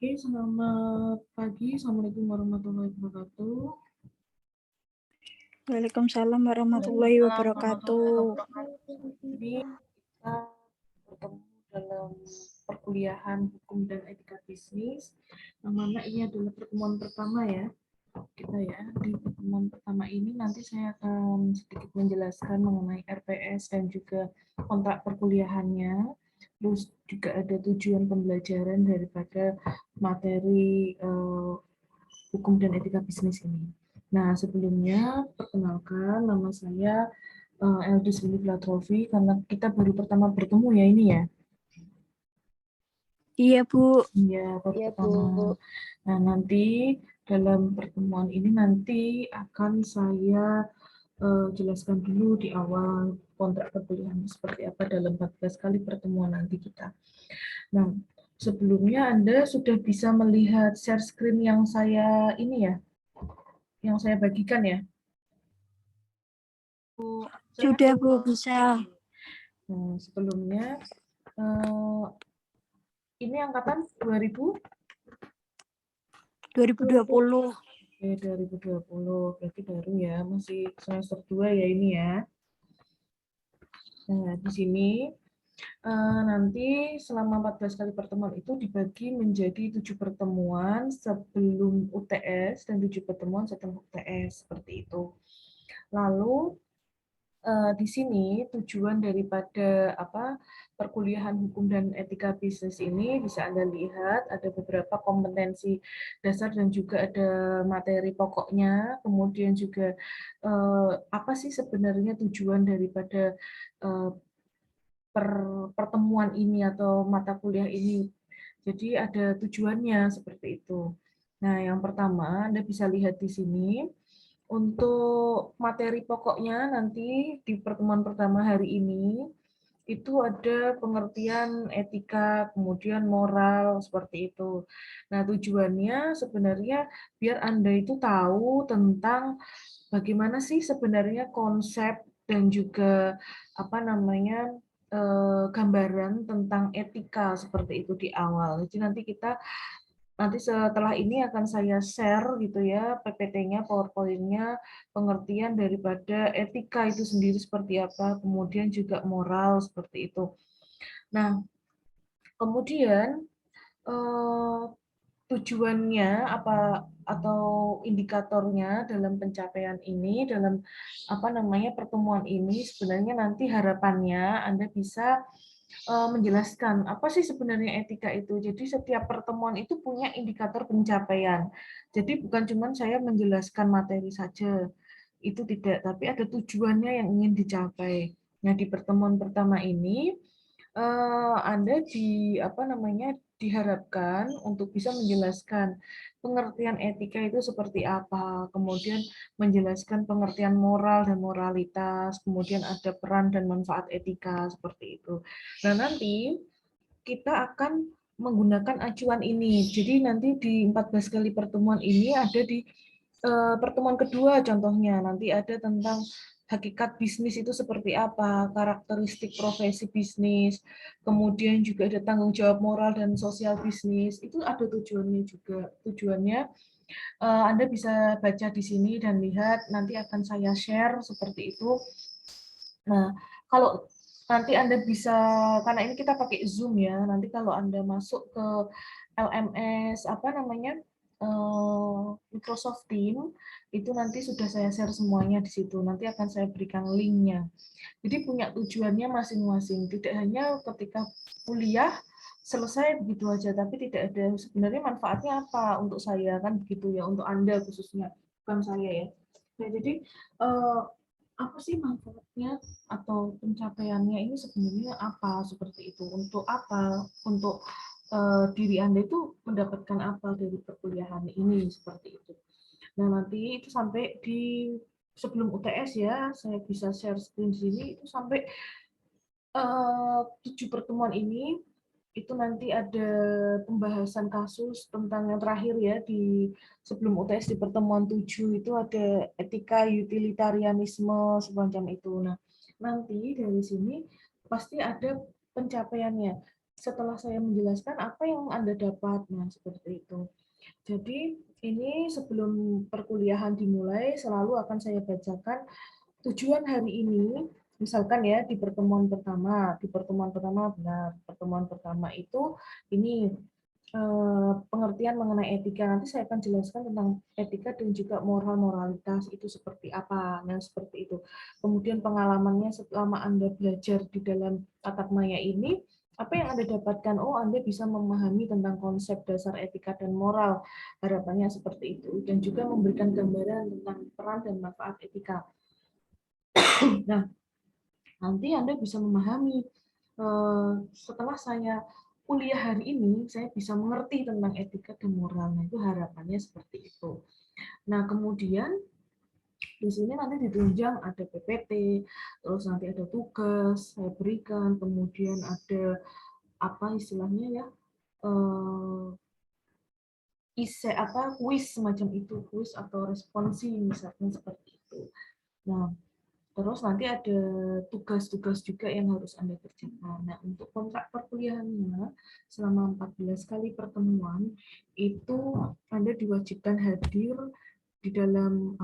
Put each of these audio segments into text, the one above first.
Oke, selamat pagi. Assalamualaikum warahmatullahi wabarakatuh. Waalaikumsalam warahmatullahi wabarakatuh. Ini kita bertemu dalam perkuliahan hukum dan etika bisnis, yang mana ini adalah pertemuan pertama ya kita ya. Di pertemuan pertama ini nanti saya akan sedikit menjelaskan mengenai RPS dan juga kontrak perkuliahannya. Terus juga ada tujuan pembelajaran daripada materi hukum dan etika bisnis ini. Nah, sebelumnya perkenalkan nama saya Eldis Winnie Latrofi, karena kita baru pertama bertemu ya ini ya. Iya, Bu. Iya, baru pertama. Nah, nanti dalam pertemuan ini nanti akan saya jelaskan dulu di awal kontrak perkuliahan seperti apa dalam 14 kali pertemuan nanti kita. Nah, sebelumnya Anda sudah bisa melihat share screen yang saya ini ya, yang saya bagikan ya. Sudah, Bu, bisa. Nah, sebelumnya ini angkatan 2000 2020. Oke, 2020 berarti baru ya, masih semester 2 ya ini ya. Nah, di sini nanti selama 14 kali pertemuan itu dibagi menjadi 7 pertemuan sebelum UTS dan 7 pertemuan setelah UTS, seperti itu. Lalu di sini tujuan daripada perkuliahan hukum dan etika bisnis ini bisa Anda lihat ada beberapa kompetensi dasar dan juga ada materi pokoknya, kemudian juga apa sih sebenarnya tujuan daripada eh, pertemuan ini atau mata kuliah ini. Jadi ada tujuannya seperti itu. Nah, yang pertama Anda bisa lihat di sini. Untuk materi pokoknya nanti di pertemuan pertama hari ini itu ada pengertian etika, kemudian moral, seperti itu. Nah, tujuannya sebenarnya biar Anda itu tahu tentang bagaimana sih sebenarnya konsep dan juga gambaran tentang etika seperti itu di awal. Jadi nanti setelah ini akan saya share gitu ya PPT-nya, PowerPoint-nya, pengertian daripada etika itu sendiri seperti apa, kemudian juga moral seperti itu. Nah, kemudian eh, tujuannya apa atau indikatornya dalam pencapaian ini, dalam pertemuan ini, sebenarnya nanti harapannya Anda bisa menjelaskan apa sih sebenarnya etika itu. Jadi setiap pertemuan itu punya indikator pencapaian. Jadi bukan cuma saya menjelaskan materi saja, itu tidak, tapi ada tujuannya yang ingin dicapai. Nah, di pertemuan pertama ini Anda diharapkan untuk bisa menjelaskan pengertian etika itu seperti apa, kemudian menjelaskan pengertian moral dan moralitas, kemudian ada peran dan manfaat etika seperti itu. Nah, nanti kita akan menggunakan acuan ini. Jadi nanti di 14 kali pertemuan ini ada di pertemuan kedua contohnya, nanti ada tentang hakikat bisnis itu seperti apa, karakteristik profesi bisnis, kemudian juga ada tanggung jawab moral dan sosial bisnis, itu ada tujuannya juga. Tujuannya Anda bisa baca di sini dan lihat, nanti akan saya share seperti itu. Nah, kalau nanti Anda bisa, karena ini kita pakai Zoom ya, nanti kalau Anda masuk ke LMS, Microsoft Teams, itu nanti sudah saya share semuanya di situ. Nanti akan saya berikan linknya. Jadi punya tujuannya masing-masing. Tidak hanya ketika kuliah selesai begitu aja, tapi tidak ada sebenarnya manfaatnya apa untuk saya, kan begitu ya, untuk Anda khususnya, bukan saya ya. Nah, jadi apa sih manfaatnya atau pencapaiannya ini sebenarnya apa, seperti itu. Untuk apa? Untuk diri Anda itu mendapatkan apa dari perkuliahan ini, seperti itu. Nah, nanti itu sampai di sebelum UTS ya, saya bisa share screen sini itu sampai 7 pertemuan ini itu nanti ada pembahasan kasus tentang yang terakhir ya di sebelum UTS di pertemuan 7 itu ada etika utilitarianisme semacam itu. Nah, nanti dari sini pasti ada pencapaiannya. setelah saya menjelaskan apa yang Anda dapat. Nah, seperti itu. Jadi, ini sebelum perkuliahan dimulai, selalu akan saya bacakan tujuan hari ini. Misalkan ya, di pertemuan pertama benar, pertemuan pertama itu ini pengertian mengenai etika. Nanti saya akan jelaskan tentang etika dan juga moralitas itu seperti apa. Nah, seperti itu. Kemudian pengalamannya selama Anda belajar di dalam tatap maya ini, apa yang Anda dapatkan? Oh, Anda bisa memahami tentang konsep dasar etika dan moral. Harapannya seperti itu. Dan juga memberikan gambaran tentang peran dan manfaat etika. Nah, nanti Anda bisa memahami setelah saya kuliah hari ini, saya bisa mengerti tentang etika dan moral. Nah, itu harapannya seperti itu. Nah, kemudian di sini nanti ditunjang ada PPT, terus nanti ada tugas saya berikan, kemudian ada apa istilahnya ya, kuis semacam itu, kuis atau responsi misalkan seperti itu. Nah, terus nanti ada tugas-tugas juga yang harus Anda kerjakan. Nah, untuk kontrak perkuliahannya selama 14 kali pertemuan itu Anda diwajibkan hadir di dalam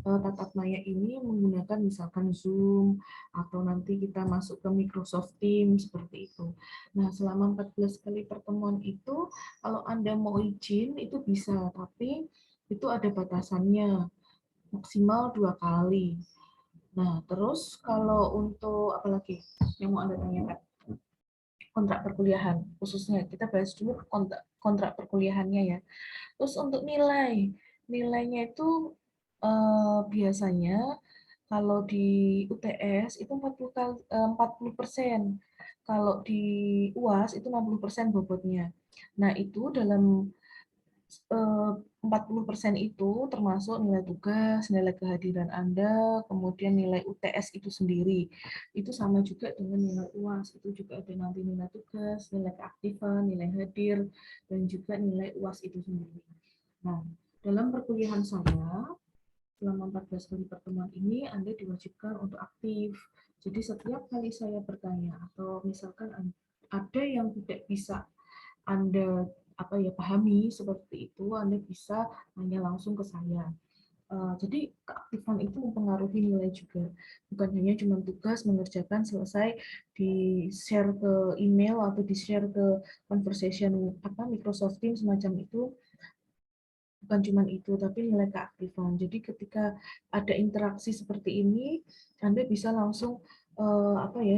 tatap maya ini menggunakan misalkan Zoom atau nanti kita masuk ke Microsoft Teams seperti itu. Nah, selama 14 kali pertemuan itu kalau Anda mau izin itu bisa, tapi itu ada batasannya maksimal 2 kali. Nah, terus kalau untuk apalagi yang mau Anda tanyakan? Kontrak perkuliahan, khususnya kita bahas dulu kontrak perkuliahannya ya. Terus untuk nilainya itu biasanya kalau di UTS itu 40%. Kalau di UAS itu 60% bobotnya. Nah, itu dalam 40% itu termasuk nilai tugas, nilai kehadiran Anda, kemudian nilai UTS itu sendiri. Itu sama juga dengan nilai UAS, itu juga ada nanti nilai tugas, nilai keaktifan, nilai hadir, dan juga nilai UAS itu sendiri. Nah, dalam perkuliahan saya, selama 14 kali pertemuan ini, Anda diwajibkan untuk aktif. Jadi setiap kali saya bertanya, atau misalkan ada yang tidak bisa Anda pahami seperti itu, Anda bisa tanya langsung ke saya. Jadi keaktifan itu mempengaruhi nilai juga. Bukan hanya cuma tugas mengerjakan selesai di share ke email atau di share ke conversation Microsoft Teams semacam itu. Bukan cuma itu, tapi nilai keaktifan. Jadi ketika ada interaksi seperti ini, Anda bisa langsung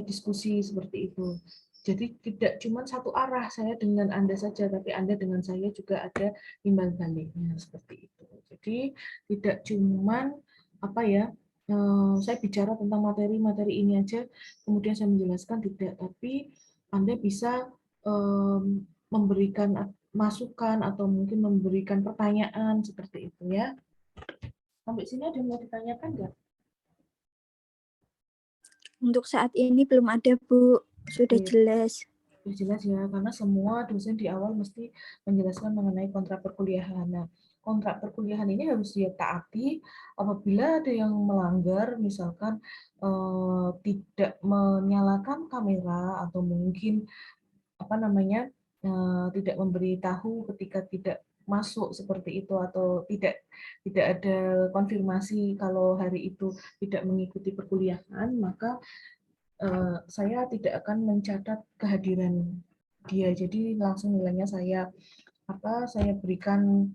diskusi seperti itu. Jadi tidak cuma satu arah saya dengan Anda saja, tapi Anda dengan saya juga ada imbal baliknya seperti itu. Jadi tidak cuma saya bicara tentang materi ini aja, kemudian saya menjelaskan tidak, tapi Anda bisa memberikan masukan atau mungkin memberikan pertanyaan seperti itu ya. Sampai sini ada yang mau ditanyakan nggak? Untuk saat ini belum ada, Bu. Sudah Oke. jelas. Sudah jelas ya, karena semua dosen di awal mesti menjelaskan mengenai kontrak perkuliahan. Nah, kontrak perkuliahan ini harus dia taati apabila ada yang melanggar, misalkan tidak menyalakan kamera atau mungkin tidak memberitahu ketika tidak masuk seperti itu atau tidak ada konfirmasi kalau hari itu tidak mengikuti perkuliahan, maka saya tidak akan mencatat kehadiran dia. Jadi langsung nilainya saya berikan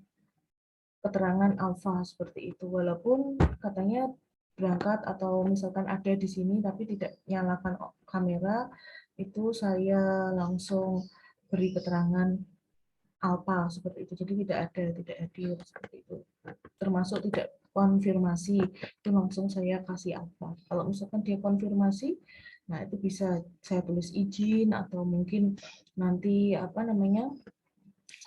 keterangan alfa seperti itu. Walaupun katanya berangkat atau misalkan ada di sini tapi tidak nyalakan kamera, itu saya langsung beri keterangan alfa seperti itu. Jadi tidak hadir seperti itu. Termasuk tidak konfirmasi, itu langsung saya kasih alfa. Kalau misalkan dia konfirmasi, nah itu bisa saya tulis izin atau mungkin nanti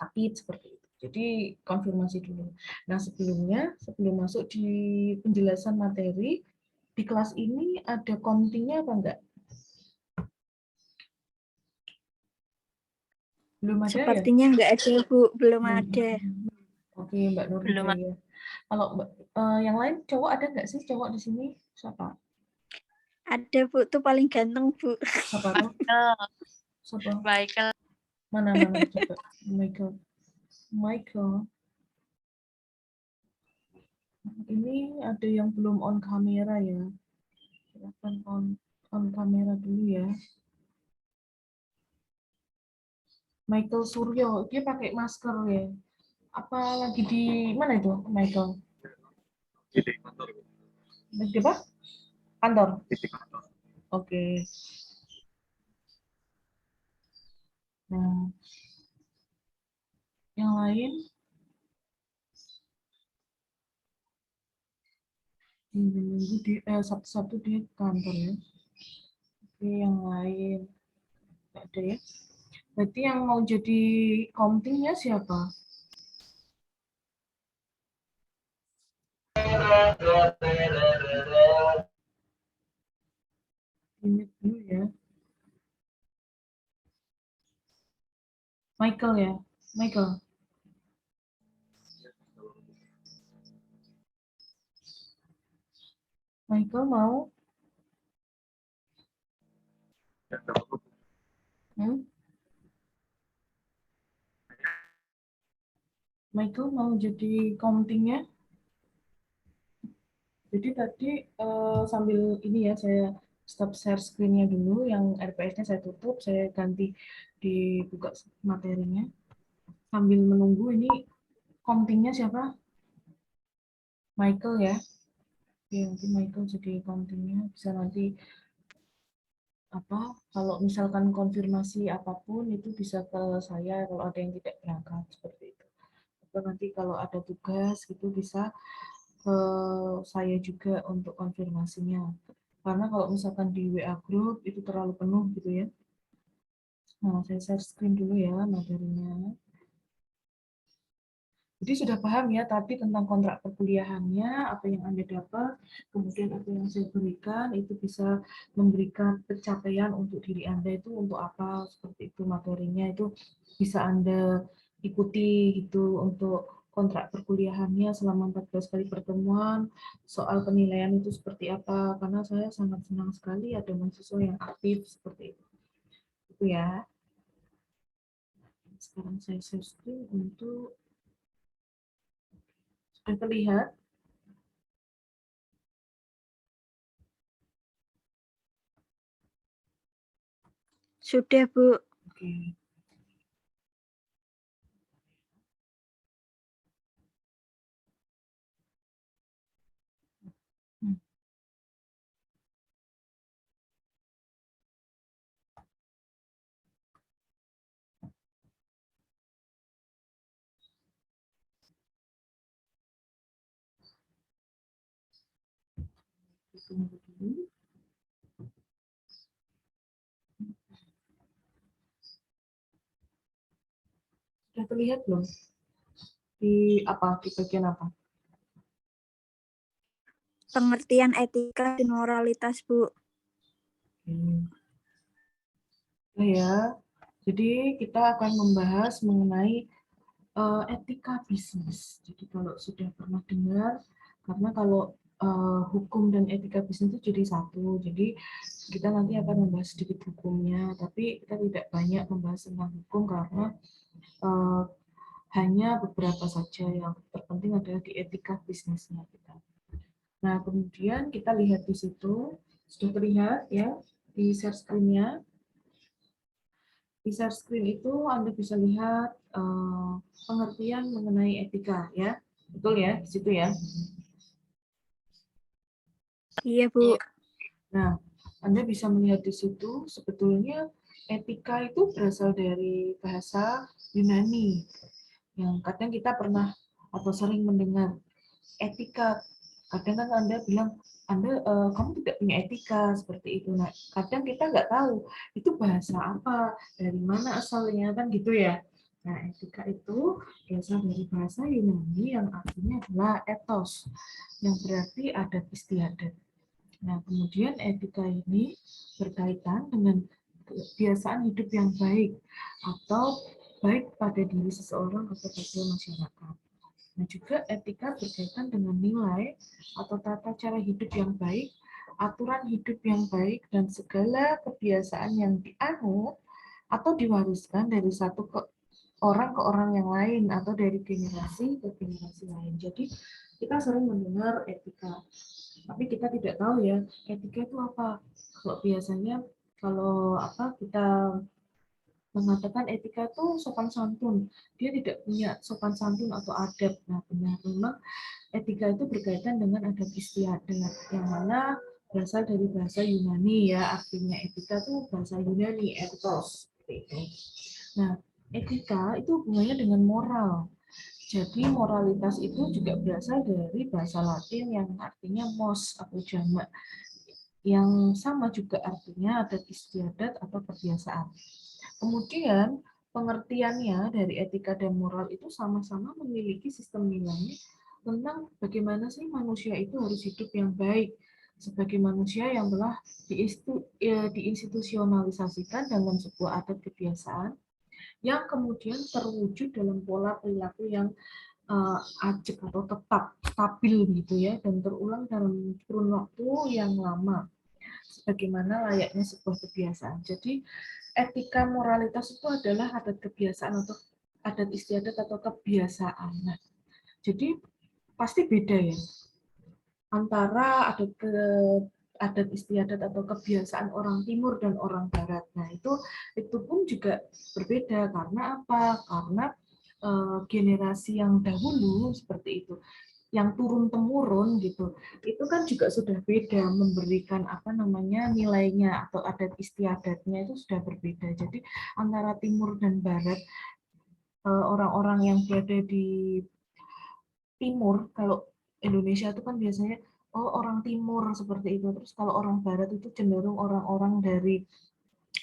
sakit seperti itu. Jadi konfirmasi dulu. Nah, sebelum masuk di penjelasan materi, di kelas ini ada counting-nya apa enggak? Belum ada ya? Sepertinya enggak ada, Bu. Belum ada. Oke, Mbak Nurida Belum. ya. Kalau yang lain cowok ada nggak sih cowok di sini? Siapa? Ada, Bu. Tuh paling ganteng, Bu. Siapa tuh? Siapa? Michael. Mana coba? Michael. Ini ada yang belum on kamera ya. Silakan on kamera dulu ya. Michael Suryo, dia pakai masker ya. Apa lagi di mana itu, Michael? Di kantor. Di apa? Kantor. Di kantor. Oke. Nah, yang lain? Minggu di Sabtu-Sabtu di kantor ya. Oke, yang lain nggak ada ya. Berarti yang mau jadi countingnya siapa? Ini dulu ya. Michael ya. Michael. Michael mau? Michael mau jadi countingnya? Jadi tadi sambil ini ya, saya stop share screen-nya dulu, yang RPS-nya saya tutup, saya ganti dibuka materinya. Sambil menunggu ini counting-nya siapa? Michael ya. Oke, nanti Michael jadi counting-nya, bisa nanti apa, kalau misalkan konfirmasi apapun itu bisa ke saya kalau ada yang tidak berangkat seperti itu. Atau nanti kalau ada tugas itu bisa ke saya juga untuk konfirmasinya. Karena kalau misalkan di WA group itu terlalu penuh gitu ya. Nah, saya share screen dulu ya materinya. Jadi sudah paham ya tadi tentang kontrak perkuliahannya, apa yang Anda dapat, kemudian apa yang saya berikan, itu bisa memberikan pencapaian untuk diri Anda itu untuk apa, seperti itu materinya, itu bisa Anda ikuti gitu untuk kontrak perkuliahannya selama 14 kali pertemuan, soal penilaian itu seperti apa, karena saya sangat senang sekali ada mahasiswa yang aktif seperti itu. Itu ya. Sekarang saya share screen untuk sudah terlihat. Sudah, Bu. Oke. Tunggu dulu. Sudah terlihat belum? Di bagian apa? Pengertian etika dan moralitas, Bu. Nah ya, jadi kita akan membahas mengenai etika bisnis. Jadi kalau sudah pernah dengar, karena kalau hukum dan etika bisnis itu jadi satu. Jadi kita nanti akan membahas sedikit hukumnya, tapi kita tidak banyak membahas tentang hukum karena eh, hanya beberapa saja. Yang terpenting adalah di etika bisnisnya kita. Nah, kemudian kita lihat di situ, sudah terlihat ya di share screen-nya. Di share screen itu Anda bisa lihat pengertian mengenai etika ya. Betul ya, di situ ya. Iya, Bu. Nah, Anda bisa melihat di situ sebetulnya etika itu berasal dari bahasa Yunani. Yang kadang kita pernah atau sering mendengar etika. Kadang kan Anda bilang, kamu tidak punya etika seperti itu. Nah, kadang kita nggak tahu itu bahasa apa, dari mana asalnya kan gitu ya. Nah, etika itu berasal dari bahasa Yunani yang artinya adalah ethos, yang berarti adat istiadat. Nah, kemudian etika ini berkaitan dengan kebiasaan hidup yang baik atau baik pada diri seseorang atau pada masyarakat. Nah, juga etika berkaitan dengan nilai atau tata cara hidup yang baik, aturan hidup yang baik, dan segala kebiasaan yang dianut atau diwariskan dari satu orang ke orang yang lain atau dari generasi ke generasi lain. Jadi kita sering mendengar etika, tapi kita tidak tahu ya etika itu apa. Kalau biasanya kita mengatakan etika itu sopan santun, dia tidak punya sopan santun atau adab. Nah, benar memang etika itu berkaitan dengan adab istiadat, yang mana berasal dari bahasa Yunani ya, artinya etika itu bahasa Yunani, ethos, seperti itu. Nah, etika itu hubungannya dengan moral. Jadi moralitas itu juga berasal dari bahasa Latin yang artinya mos atau jamak, yang sama juga artinya adat istiadat atau kebiasaan. Kemudian pengertiannya dari etika dan moral itu sama-sama memiliki sistem nilai tentang bagaimana sih manusia itu harus hidup yang baik sebagai manusia yang telah diinstitusionalisasikan dalam sebuah adat kebiasaan yang kemudian terwujud dalam pola perilaku yang ajak atau tetap stabil gitu ya, dan terulang dalam kurun waktu yang lama sebagaimana layaknya sebuah kebiasaan. Jadi etika moralitas itu adalah adat kebiasaan atau adat istiadat atau kebiasaan. Nah, jadi pasti beda ya antara adat istiadat atau kebiasaan orang timur dan orang barat. Nah, itu pun juga berbeda karena apa? Karena generasi yang dahulu seperti itu, yang turun temurun gitu, itu kan juga sudah beda memberikan nilainya atau adat istiadatnya itu sudah berbeda. Jadi antara timur dan barat, orang-orang yang berada di timur, kalau Indonesia itu kan biasanya orang timur seperti itu, terus kalau orang barat itu cenderung orang-orang dari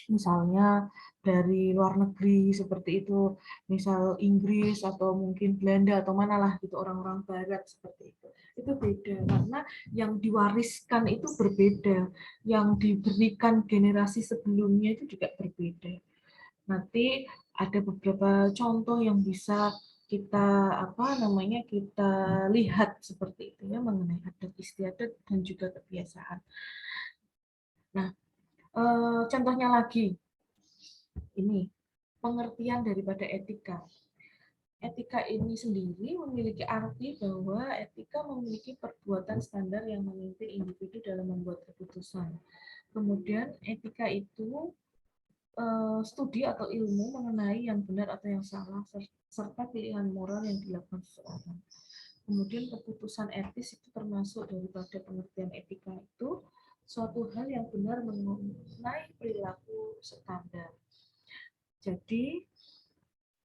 misalnya dari luar negeri seperti itu, misal Inggris atau mungkin Belanda atau manalah gitu, orang-orang barat seperti itu beda karena yang diwariskan itu berbeda, yang diberikan generasi sebelumnya itu juga berbeda. Nanti ada beberapa contoh yang bisa kita kita lihat seperti itu ya, mengenai adat istiadat dan juga kebiasaan. Nah, contohnya lagi ini pengertian daripada etika. Etika ini sendiri memiliki arti bahwa etika memiliki perbuatan standar yang memimpin individu dalam membuat keputusan. Kemudian etika itu studi atau ilmu mengenai yang benar atau yang salah serta pilihan moral yang dilakukan seseorang. Kemudian keputusan etis itu termasuk daripada pengertian etika itu suatu hal yang benar mengenai perilaku standar. Jadi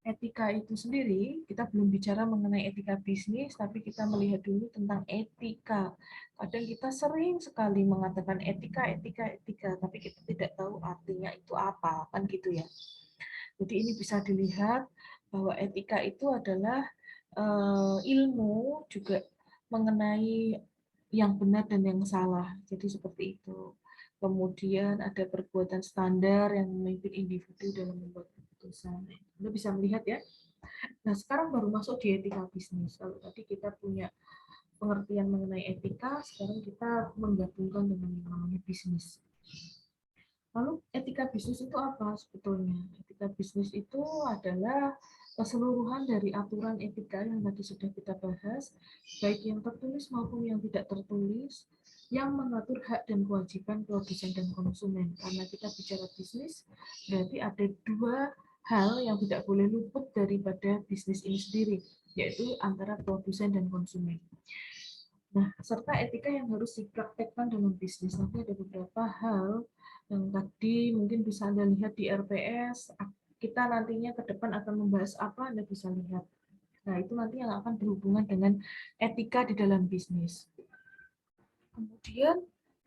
etika itu sendiri, kita belum bicara mengenai etika bisnis, tapi kita melihat dulu tentang etika. Kadang kita sering sekali mengatakan etika, tapi kita tidak tahu artinya itu apa, kan gitu ya. Jadi ini bisa dilihat bahwa etika itu adalah ilmu juga mengenai yang benar dan yang salah. Jadi seperti itu. Kemudian ada perbuatan standar yang memimpin individu dalam membuat keputusan. Anda bisa melihat ya. Nah, sekarang baru masuk di etika bisnis. Kalau tadi kita punya pengertian mengenai etika, sekarang kita menggabungkan dengan yang namanya bisnis. Lalu etika bisnis itu apa sebetulnya? Etika bisnis itu adalah keseluruhan dari aturan etika yang tadi sudah kita bahas, baik yang tertulis maupun yang tidak tertulis, yang mengatur hak dan kewajiban produsen dan konsumen. Karena kita bicara bisnis, berarti ada dua hal yang tidak boleh luput daripada bisnis ini sendiri, yaitu antara produsen dan konsumen. Nah, serta etika yang harus dipraktekkan dalam bisnis. Nanti ada beberapa hal yang tadi mungkin bisa Anda lihat di RPS, kita nantinya ke depan akan membahas apa, Anda bisa lihat. Nah, itu nanti yang akan berhubungan dengan etika di dalam bisnis. Kemudian,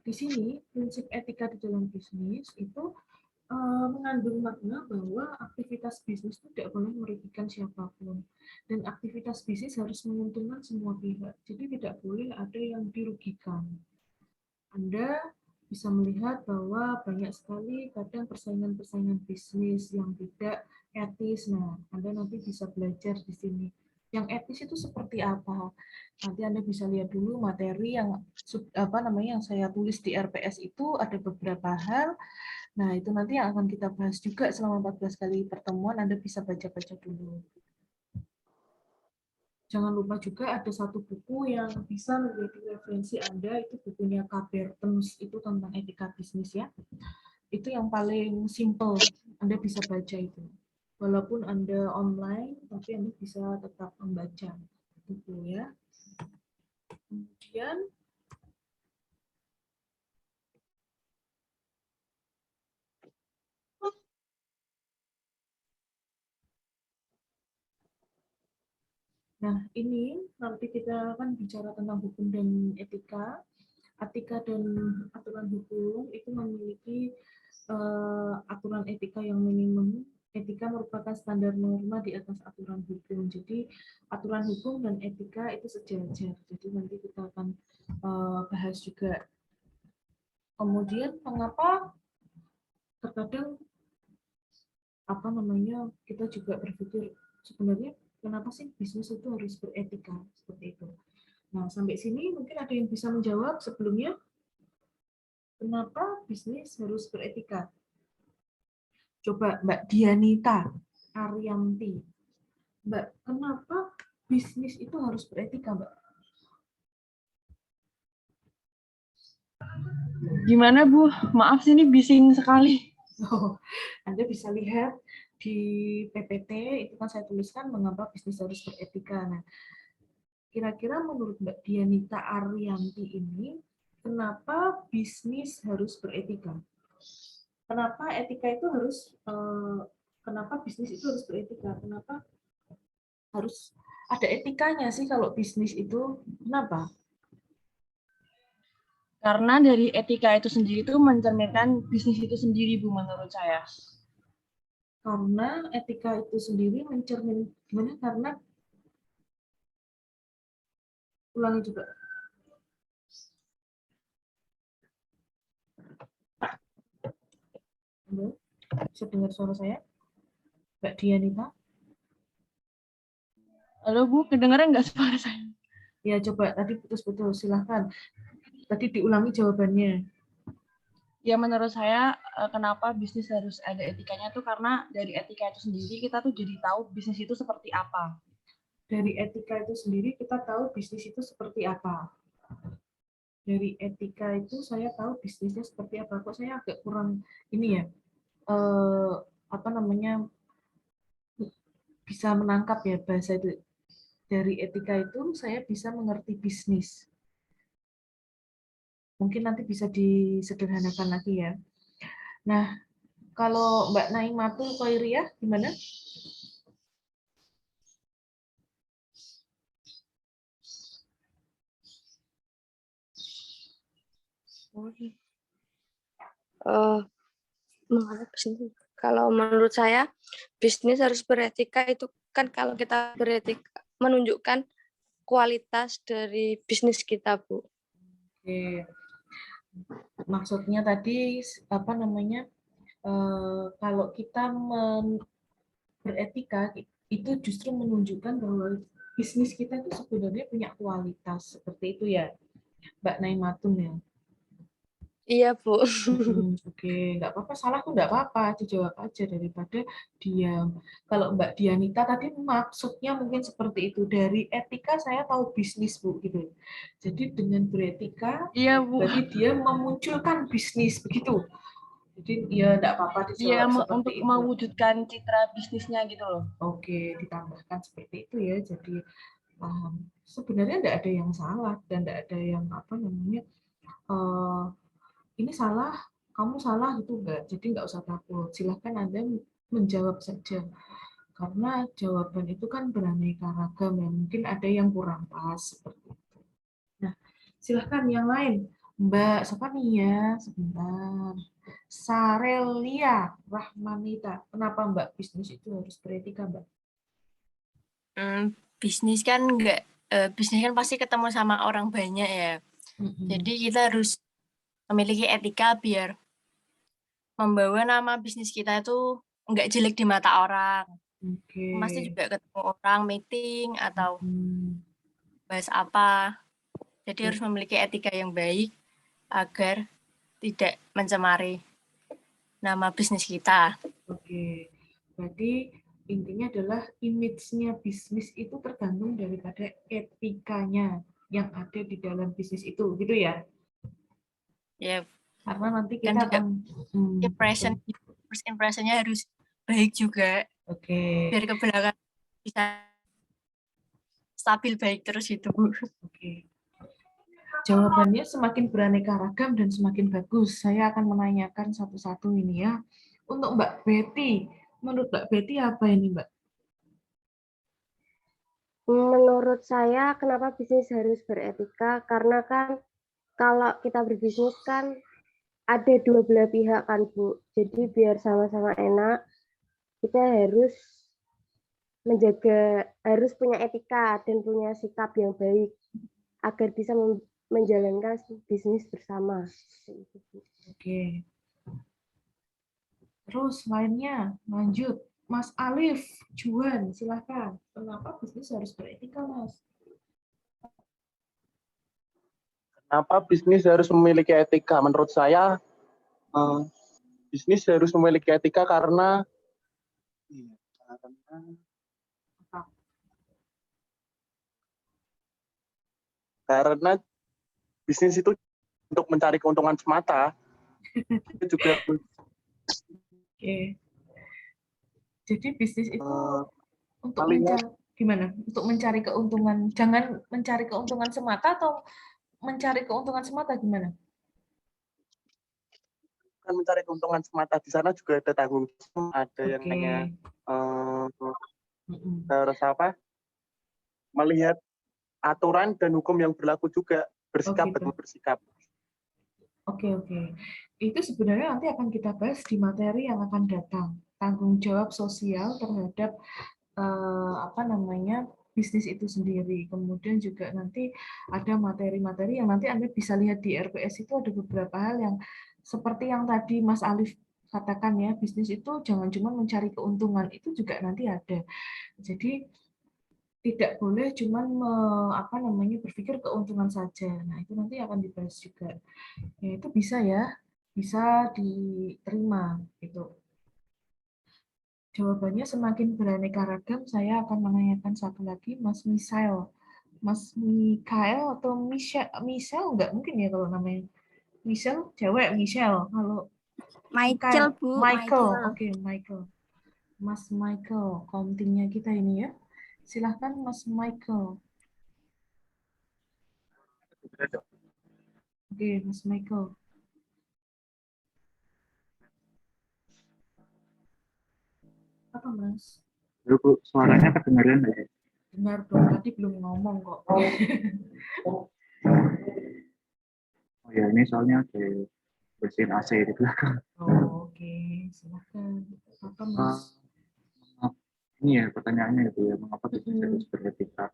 di sini, prinsip etika di dalam bisnis itu mengandung makna bahwa aktivitas bisnis itu tidak boleh merugikan siapapun. Dan aktivitas bisnis harus menguntungkan semua pihak. Jadi tidak boleh ada yang dirugikan. Anda bisa melihat bahwa banyak sekali kadang persaingan-persaingan bisnis yang tidak etis. Nah, Anda nanti bisa belajar di sini. Yang etis itu seperti apa? Nanti Anda bisa lihat dulu materi yang yang saya tulis di RPS itu ada beberapa hal. Nah, itu nanti yang akan kita bahas juga selama 14 kali pertemuan. Anda bisa baca-baca dulu. Jangan lupa juga ada satu buku yang bisa menjadi referensi Anda, itu bukunya K. Bertens, itu tentang etika bisnis ya. Itu yang paling simple, Anda bisa baca itu. Walaupun Anda online, tapi Anda bisa tetap membaca buku ya. Kemudian nah, ini nanti kita akan bicara tentang hukum dan etika. Etika dan aturan hukum itu memiliki aturan etika yang minimum. Etika merupakan standar norma di atas aturan hukum. Jadi aturan hukum dan etika itu sejajar. Jadi nanti kita akan bahas juga. Kemudian mengapa terkadang kita juga berpikir sebenarnya kenapa sih bisnis itu harus beretika seperti itu. Nah, sampai sini mungkin ada yang bisa menjawab sebelumnya. Kenapa bisnis harus beretika? Coba Mbak Dianita Arianti. Mbak, kenapa bisnis itu harus beretika, Mbak? Gimana Bu? Maaf sini bising sekali. Oh, Anda bisa lihat di PPT, itu kan saya tuliskan mengapa bisnis harus beretika. Nah, kira-kira menurut Mbak Dianita Arianti ini, kenapa bisnis harus beretika? Kenapa etika itu kenapa bisnis itu harus beretika? Kenapa harus ada etikanya sih kalau bisnis itu? Kenapa? Karena dari etika itu sendiri itu mencerminkan bisnis itu sendiri Bu menurut saya. Karena etika itu sendiri gimana? Karena ulangi juga. Halo, bisa dengar suara saya? Mbak Dianita? Halo Bu, kedengaran nggak suara saya? Ya, coba tadi putus-putus, silahkan. Tadi diulangi jawabannya. Ya menurut saya kenapa bisnis harus ada etikanya tuh karena dari etika itu sendiri kita tuh jadi tahu bisnis itu seperti apa. Dari etika itu sendiri kita tahu bisnis itu seperti apa. Dari etika itu saya tahu bisnisnya seperti apa. Kok saya agak kurang ini ya, bisa menangkap ya bahasa itu. Dari etika itu saya bisa mengerti bisnis. Mungkin nanti bisa disederhanakan lagi ya. Nah, kalau Mbak Naimatul Khoiriyah gimana? Kalau menurut saya bisnis harus beretika itu kan kalau kita beretika menunjukkan kualitas dari bisnis kita, Bu. Oke. Maksudnya tadi kalau kita beretika itu justru menunjukkan bahwa bisnis kita itu sebenarnya punya kualitas seperti itu ya, Mbak Naimatun ya. Iya, Bu. Oke, nggak apa-apa, salah tuh nggak apa-apa, dijawab aja daripada diam. Kalau Mbak Dianita tadi maksudnya mungkin seperti itu, dari etika saya tahu bisnis Bu gitu. Jadi dengan beretika, Iya Bu. berarti dia memunculkan bisnis begitu. Jadi ya nggak apa-apa Iya dijawab seperti untuk itu. mewujudkan citra bisnisnya gitu loh. Oke, ditambahkan seperti itu ya. Jadi sebenarnya nggak ada yang salah dan nggak ada yang ini salah, kamu salah gitu enggak. Jadi nggak usah takut. Silahkan Anda menjawab saja. Karena jawaban itu kan beraneka ragam ya. Mungkin ada yang kurang pas seperti itu. Nah, silahkan yang lain. Mbak, siapa nih ya? Sebentar. Sarelia Rahmanita. Kenapa Mbak bisnis itu harus beretika, Mbak? Bisnis kan bisnis kan pasti ketemu sama orang banyak ya. Jadi kita harus memiliki etika biar membawa nama bisnis kita itu nggak jelek di mata orang. Oke. Pasti juga ketemu orang, meeting, atau Hmm. bahas apa. Jadi Oke. harus memiliki etika yang baik agar tidak mencemari nama bisnis kita. Oke, berarti intinya adalah image-nya bisnis itu tergantung daripada etikanya yang ada di dalam bisnis itu, gitu ya? Ya, Karena nanti kan kita juga akan, impression, first impression-nya harus baik juga, oke, biar ke belakang bisa stabil baik terus itu, Bu. oke. Jawabannya semakin beraneka ragam dan semakin bagus. Saya akan menanyakan satu-satu ini ya. Untuk Mbak Betty, menurut Mbak Betty apa ini, Mbak? Menurut saya, kenapa bisnis harus beretika? Karena kan kalau kita berbisnis kan ada dua belah pihak kan, Bu. Jadi biar sama-sama enak, kita harus punya etika dan punya sikap yang baik agar bisa menjalankan bisnis bersama. Oke. Terus lainnya, lanjut. Mas Alif, Juan, silahkan. Kenapa bisnis harus beretika, Mas? Kenapa bisnis harus memiliki etika? Menurut saya, bisnis harus memiliki etika karena bisnis itu untuk mencari keuntungan semata. Itu juga Oke. Jadi bisnis itu untuk melihat mencari gimana? Untuk mencari keuntungan. Jangan mencari keuntungan semata atau mencari keuntungan semata gimana? kan mencari keuntungan semata, di sana juga ada tanggung jawab, ada yang Oke. hanya Mm-mm. harus melihat aturan dan hukum yang berlaku juga, bersikap gitu. betul bersikap. Oke, oke. Itu sebenarnya nanti akan kita bahas di materi yang akan datang. Tanggung jawab sosial terhadap bisnis itu sendiri. Kemudian juga nanti ada materi-materi yang nanti Anda bisa lihat di RPS itu ada beberapa hal yang seperti yang tadi Mas Alif katakan ya, bisnis itu jangan cuma mencari keuntungan, itu juga nanti ada. Jadi tidak boleh cuma berpikir keuntungan saja. Nah, itu nanti akan dibahas juga. Ya, itu bisa ya, bisa diterima gitu. Jawabannya semakin beraneka ragam. Saya akan menanyakan satu lagi, Mas Misael. Mas Mikael atau Michelle nggak mungkin ya kalau namanya Michelle, cewek Michelle. Kalau Michael, Bu. Michael. Oke, Michael. Mas Michael, countingnya kita ini ya. Silahkan Mas Michael. Oke, Mas Michael. Apa Mas? Halo, Bu, suaranya kedengaran nggak ya? Dengar dong, tadi belum ngomong kok. Oh ya, ini soalnya ada bersihin AC di belakang. Oh, oke, silahkan. Apa Mas? Ini ya pertanyaannya itu ya, mengapa bisnis harus beretika?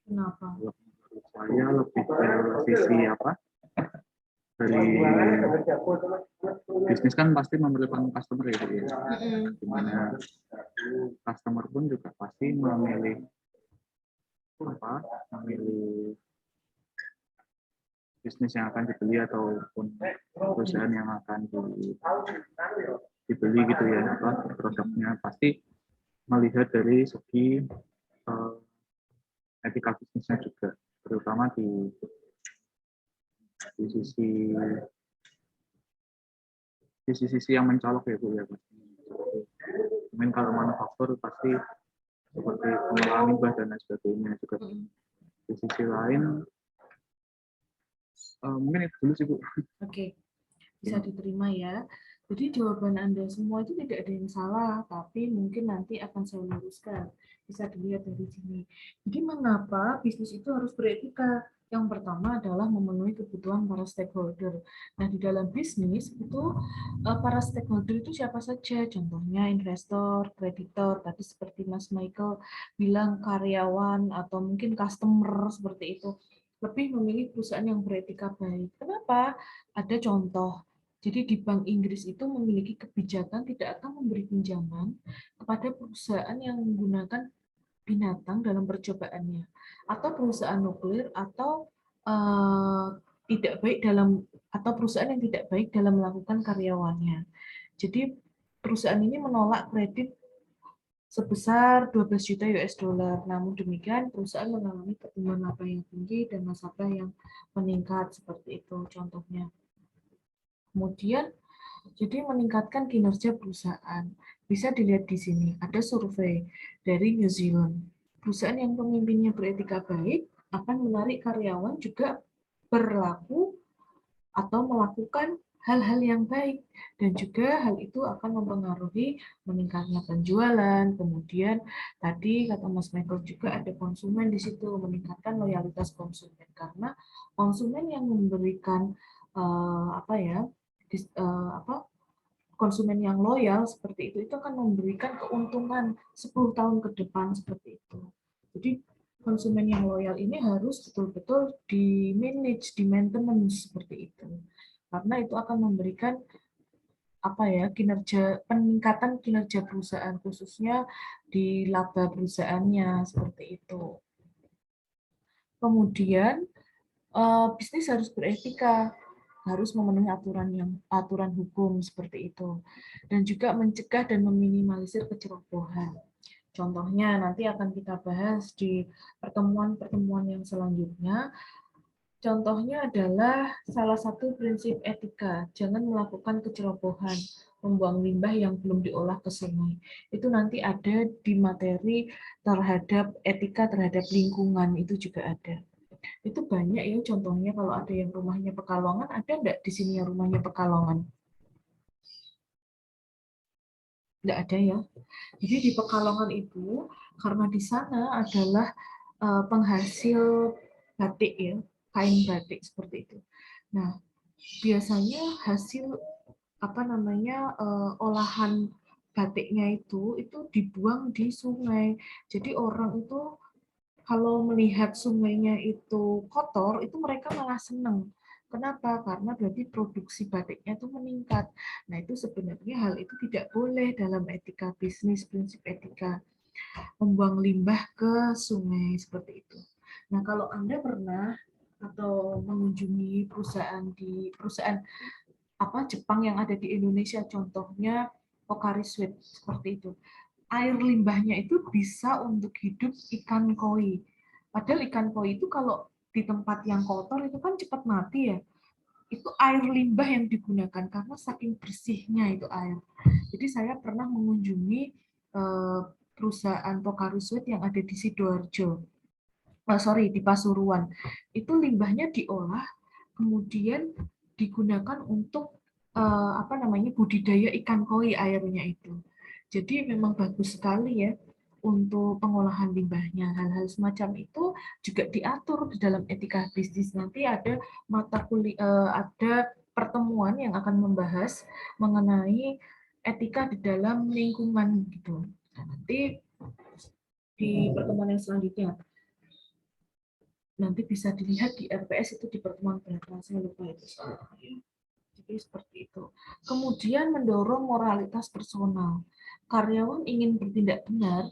Kenapa? Kalau menurut saya lebih ke sisi apa? Dari bisnis kan pasti memerlukan customer ya, Bu, ya. Dimana customer pun juga pasti memilih bisnis yang akan dibeli ataupun perusahaan yang akan dibeli gitu ya, produknya pasti melihat dari segi etika bisnisnya juga, terutama di sisi yang mencolok ya, Bu, ya. Mungkin kalau manufaktur pasti seperti pengolahan limbah dan lain sebagainya juga. Di sisi lain mungkin itu dulu sih, Bu. Oke, bisa diterima ya. Jadi jawaban Anda semua itu tidak ada yang salah, tapi mungkin nanti akan saya luruskan. Bisa dilihat dari sini. Jadi mengapa bisnis itu harus beretika? Yang pertama adalah memenuhi kebutuhan para stakeholder. Nah, di dalam bisnis itu para stakeholder itu siapa saja? Contohnya investor, kreditor, tadi seperti Mas Michael bilang karyawan atau mungkin customer seperti itu. Lebih memilih perusahaan yang beretika baik. Kenapa? Ada contoh. Jadi di Bank Inggris itu memiliki kebijakan tidak akan memberi pinjaman kepada perusahaan yang menggunakan binatang dalam percobaannya, atau perusahaan nuklir, atau tidak baik dalam, atau perusahaan yang tidak baik dalam melakukan karyawannya. Jadi perusahaan ini menolak kredit sebesar 12 juta US dollar. Namun demikian, perusahaan mengalami pertumbuhan laba yang tinggi dan nasabah yang meningkat, seperti itu contohnya. Kemudian, jadi meningkatkan kinerja perusahaan. Bisa dilihat di sini, ada survei dari New Zealand. Perusahaan yang pemimpinnya beretika baik akan menarik karyawan juga berlaku atau melakukan hal-hal yang baik, dan juga hal itu akan mempengaruhi meningkatnya penjualan. Kemudian tadi kata Mas Michael juga ada konsumen di situ, meningkatkan loyalitas konsumen, karena konsumen yang memberikan konsumen yang loyal seperti itu akan memberikan keuntungan 10 tahun ke depan, seperti itu. Jadi konsumen yang loyal ini harus betul-betul di manage, di maintenance, seperti itu. Karena itu akan memberikan peningkatan kinerja perusahaan, khususnya di laba perusahaannya, seperti itu. Kemudian bisnis harus beretika, harus memenuhi aturan hukum, seperti itu, dan juga mencegah dan meminimalisir kecerobohan. Contohnya nanti akan kita bahas di pertemuan-pertemuan yang selanjutnya. Contohnya adalah salah satu prinsip etika, jangan melakukan kecerobohan, membuang limbah yang belum diolah ke sungai. Itu nanti ada di materi terhadap etika terhadap lingkungan, itu juga ada. Itu banyak ya contohnya. Kalau ada yang rumahnya Pekalongan, ada enggak di sini yang rumahnya Pekalongan? Enggak ada ya. Jadi di Pekalongan itu, karena di sana adalah penghasil batik ya, kain batik seperti itu. Nah, biasanya hasil olahan batiknya itu dibuang di sungai. Jadi orang itu kalau melihat sungainya itu kotor, itu mereka malah senang. Kenapa? Karena berarti produksi batiknya itu meningkat. Nah, itu sebenarnya hal itu tidak boleh dalam etika bisnis, prinsip etika. Membuang limbah ke sungai, seperti itu. Nah, kalau Anda pernah atau mengunjungi perusahaan Jepang yang ada di Indonesia, contohnya Pocari Sweat, seperti itu. Air limbahnya itu bisa untuk hidup ikan koi. Padahal ikan koi itu kalau di tempat yang kotor itu kan cepat mati ya. Itu air limbah yang digunakan karena saking bersihnya itu air. Jadi saya pernah mengunjungi perusahaan Pocari Sweat yang ada di Sidoarjo. Di Pasuruan. Itu limbahnya diolah, kemudian digunakan untuk budidaya ikan koi airnya itu. Jadi memang bagus sekali ya untuk pengolahan limbahnya. Hal-hal semacam itu juga diatur di dalam etika bisnis. Nanti ada ada pertemuan yang akan membahas mengenai etika di dalam lingkungan gitu. Nanti di pertemuan yang selanjutnya. Nanti bisa dilihat di RPS itu di pertemuan berapa, saya lupa itu soalnya. Jadi seperti itu. Kemudian mendorong moralitas personal. Karyawan ingin bertindak benar,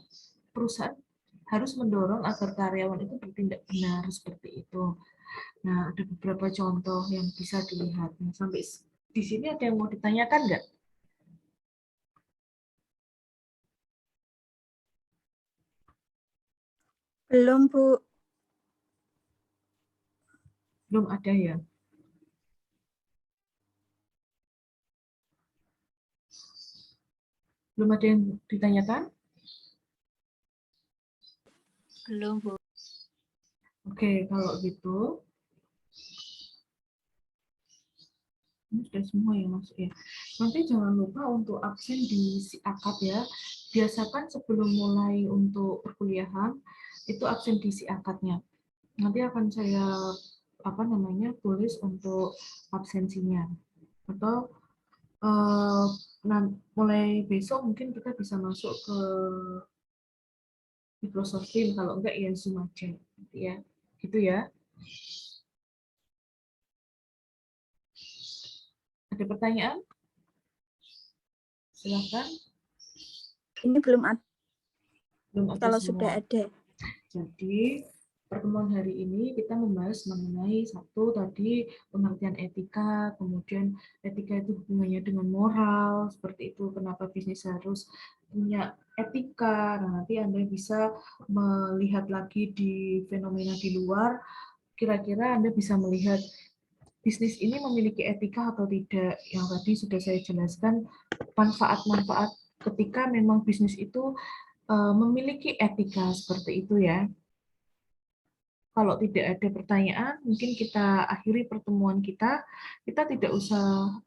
perusahaan harus mendorong agar karyawan itu bertindak benar, seperti itu. Nah, ada beberapa contoh yang bisa dilihat. Nah, sampai di sini ada yang mau ditanyakan nggak? Belum, Bu. Belum ada ya? Belum ada yang ditanyakan? Belum, Bu. Oke, kalau gitu. Ini sudah semua ya masuk ya. Nanti jangan lupa untuk absen di si akad ya. Biasakan sebelum mulai untuk perkuliahan, itu absen di si akadnya. Nanti akan saya tulis untuk absensinya. Atau mulai besok mungkin kita bisa masuk ke Microsoft Teams, kalau enggak ya Zoom aja, ya, gitu ya. Ada pertanyaan? Silahkan. Ini belum ada. Belum ada Kalau semua. sudah ada. Jadi pertemuan hari ini kita membahas mengenai satu tadi pengertian etika, kemudian etika itu hubungannya dengan moral, seperti itu kenapa bisnis harus punya etika. Nah, nanti Anda bisa melihat lagi di fenomena di luar, kira-kira Anda bisa melihat bisnis ini memiliki etika atau tidak. Yang tadi sudah saya jelaskan manfaat-manfaat ketika memang bisnis itu memiliki etika seperti itu ya. Kalau tidak ada pertanyaan, mungkin kita akhiri pertemuan kita. Kita tidak usah